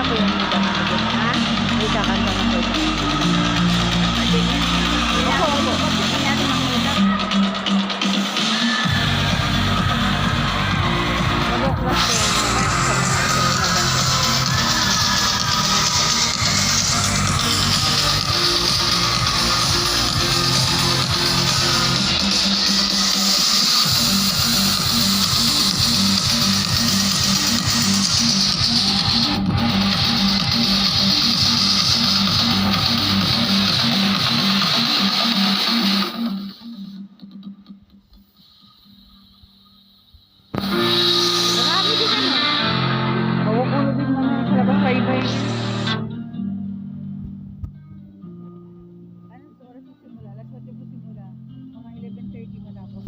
ko yung mga doon, ha? May kakanta na ko ito. Ako, mabuklas ko yung mga sa mga maganda. Marami din ano. Makukulo din mga sa labang kaibay. Anong oras yung simula? Alas 8 po simula. Mga 11:30 matapos.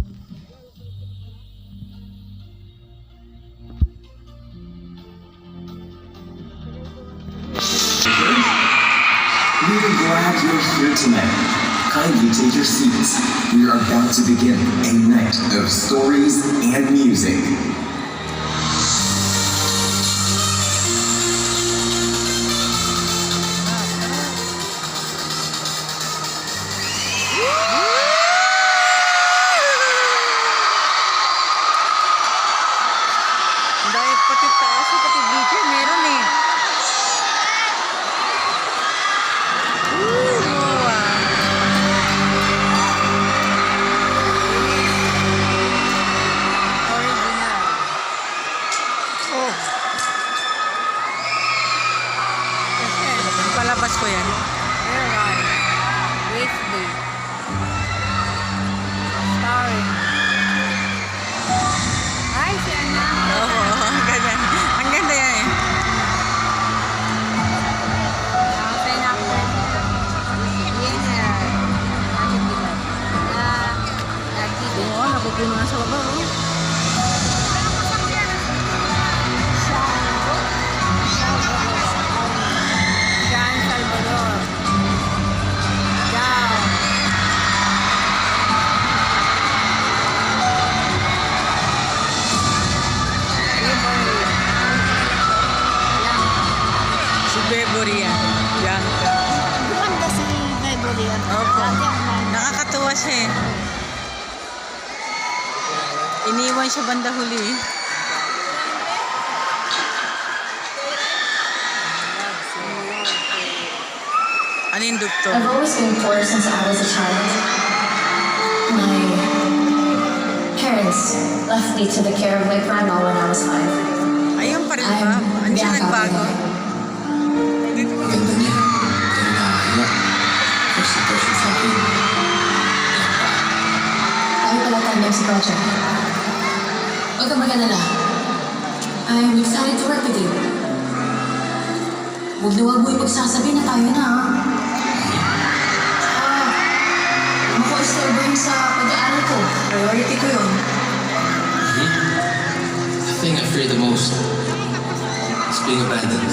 We are glad you're here tonight. Kindly take your seats. We are about to begin a night of stories and music. Dahil pati taas, pati video, meron eh. Original. Oh. Kasi, palabas ko yan. Airline. Wednesday. Starring. Ay, si Ana. Oo, ganyan. Ang ganda yan eh. Oo, napupuno na sa baba. Oh. San Salvador. Ciao. Si Bebory yan. Bianca. Ganda si Beverly. Opo. Nakakatuwa siya eh. Iniwan siya banda huli. Ano yung dugtong? I've always been poor since I was a child. My parents left me to the care of my grandma when I was 5. Ayun pa rin ba? Ano siya nagbago? Ganda niya. Kaya nakakaya. First impression sa akin. Tayo pala tayo si Project. Huwag ka mag-alala. I'm excited to work with you. Huwag na huwag mo ipagsasabi na tayo na, ha? Mako-istorbohin sa pag-aaral ko. Priority ko yun. The thing I fear the most is being abandoned.